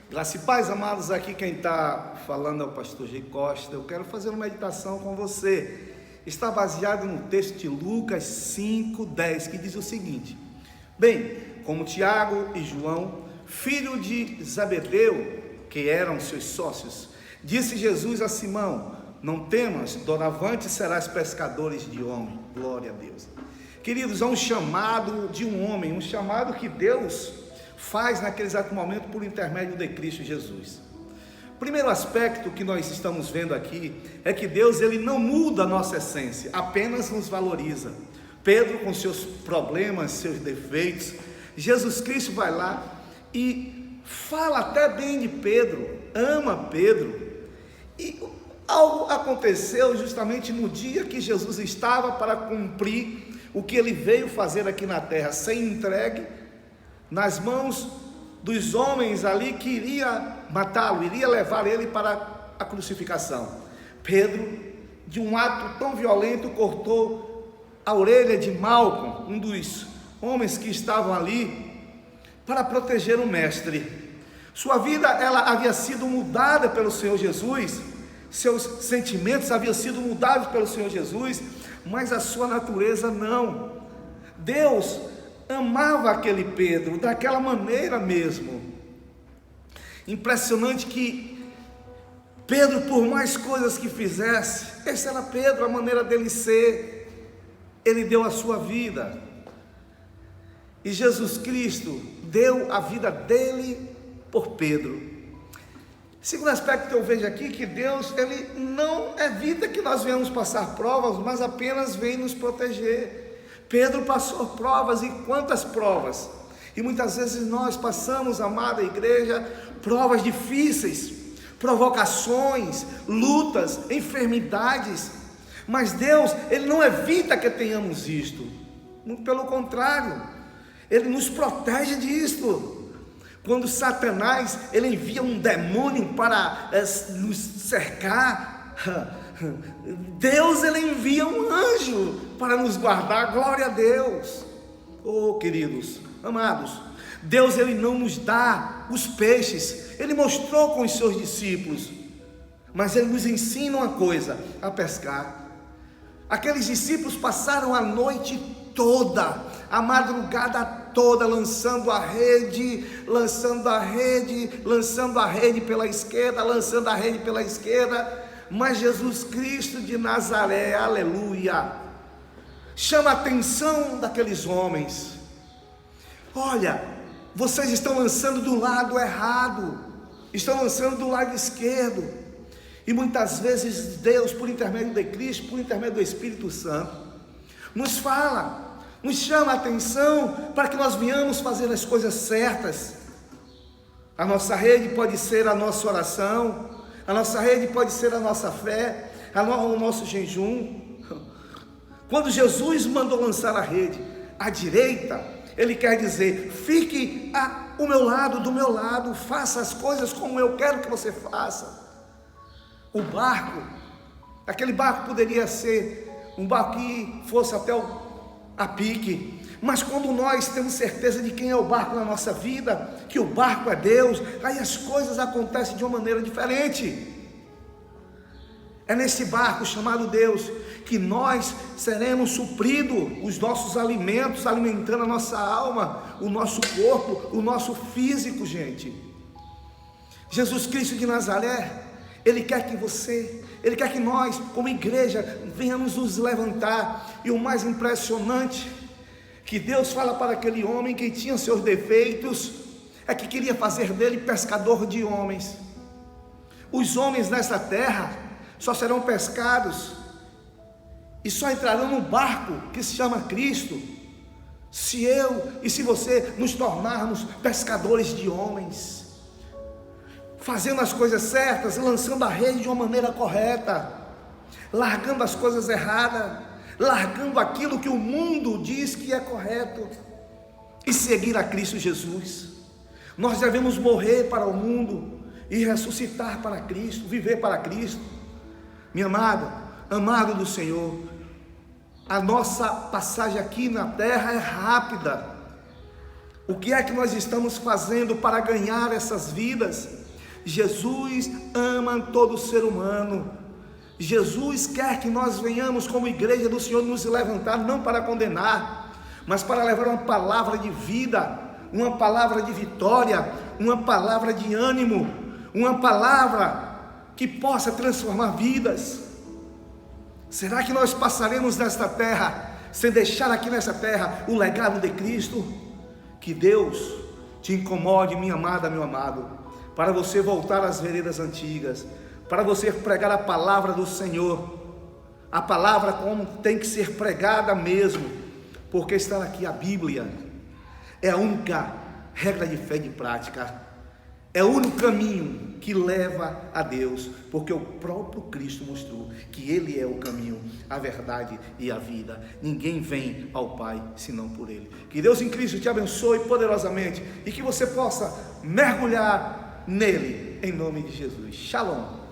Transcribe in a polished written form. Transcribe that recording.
Graça e paz, amados, aqui quem está falando é o pastor G. Costa. Eu quero fazer uma meditação com você. Está baseado no texto de Lucas 5:10, que diz o seguinte: Bem, como Tiago e João, filho de Zebedeu, que eram seus sócios, disse Jesus a Simão: Não temas, doravante serás pescadores de homem. Glória a Deus. Queridos, há um chamado de um homem, um chamado que Deus faz naquele exato momento por intermédio de Cristo Jesus. O primeiro aspecto que nós estamos vendo aqui é que Deus, ele não muda a nossa essência, apenas nos valoriza. Pedro com seus problemas, seus defeitos, Jesus Cristo vai lá e fala até bem de Pedro, ama Pedro. E algo aconteceu justamente no dia que Jesus estava para cumprir o que ele veio fazer aqui na terra, ser entregue nas mãos dos homens ali que iria matá-lo, iria levar ele para a crucificação. Pedro, de um ato tão violento, cortou a orelha de Malco, um dos homens que estavam ali, para proteger o mestre. Sua vida, ela havia sido mudada pelo Senhor Jesus, seus sentimentos haviam sido mudados pelo Senhor Jesus, mas a sua natureza não. Deus amava aquele Pedro daquela maneira mesmo. Impressionante que Pedro, por mais coisas que fizesse, esse era Pedro, a maneira dele ser, ele deu a sua vida. E Jesus Cristo deu a vida dele por Pedro. Segundo aspecto que eu vejo aqui, que Deus, ele não evita que nós venhamos passar provas, mas apenas vem nos proteger. Pedro passou provas, e quantas provas? E muitas vezes nós passamos, amada igreja, provas difíceis, provocações, lutas, enfermidades, mas Deus, ele não evita que tenhamos isto, muito pelo contrário, ele nos protege disto. Quando Satanás, ele envia um demônio para nos cercar, Deus, ele envia um anjo para nos guardar. Glória a Deus. Oh, queridos, amados, Deus, ele não nos dá os peixes, ele mostrou com os seus discípulos, mas ele nos ensina uma coisa: a pescar. Aqueles discípulos passaram a noite toda, a madrugada toda, lançando a rede, lançando a rede, lançando a rede pela esquerda, lançando a rede pela esquerda. Mas Jesus Cristo de Nazaré, aleluia, chama a atenção daqueles homens: olha, vocês estão lançando do lado errado, estão lançando do lado esquerdo. E muitas vezes Deus, por intermédio de Cristo, por intermédio do Espírito Santo, nos fala, nos chama a atenção para que nós venhamos fazer as coisas certas. A nossa rede pode ser a nossa oração, a nossa rede pode ser a nossa fé, o nosso jejum. Quando Jesus mandou lançar a rede à direita, ele quer dizer: fique ao meu lado, do meu lado, faça as coisas como eu quero que você faça. O barco, aquele barco poderia ser um barco que fosse até a pique, mas quando nós temos certeza de quem é o barco na nossa vida, que o barco é Deus, aí as coisas acontecem de uma maneira diferente. É nesse barco chamado Deus que nós seremos supridos, os nossos alimentos, alimentando a nossa alma, o nosso corpo, o nosso físico, gente. Jesus Cristo de Nazaré, ele quer que você, ele quer que nós, como igreja, venhamos nos levantar. E o mais impressionante, que Deus fala para aquele homem que tinha seus defeitos, é que queria fazer dele pescador de homens. Os homens nessa terra só serão pescados e só entrarão no barco que se chama Cristo, se eu e se você nos tornarmos pescadores de homens, fazendo as coisas certas, lançando a rede de uma maneira correta, largando as coisas erradas, largando aquilo que o mundo diz que é correto e seguir a Cristo Jesus. Nós devemos morrer para o mundo e ressuscitar para Cristo, viver para Cristo. Minha amada, amado do Senhor, a nossa passagem aqui na terra é rápida. O que é que nós estamos fazendo para ganhar essas vidas? Jesus ama todo ser humano. Jesus quer que nós venhamos como igreja do Senhor nos levantar, não para condenar, mas para levar uma palavra de vida, uma palavra de vitória, uma palavra de ânimo, uma palavra que possa transformar vidas. Será que nós passaremos nesta terra sem deixar aqui nessa terra o legado de Cristo? Que Deus te incomode, minha amada, meu amado, para você voltar às veredas antigas, para você pregar a palavra do Senhor, a palavra como tem que ser pregada mesmo, porque está aqui a Bíblia, é a única regra de fé e de prática, é o único caminho que leva a Deus, porque o próprio Cristo mostrou que Ele é o caminho, a verdade e a vida. Ninguém vem ao Pai senão por Ele. Que Deus em Cristo te abençoe poderosamente e que você possa mergulhar nele, em nome de Jesus. Shalom.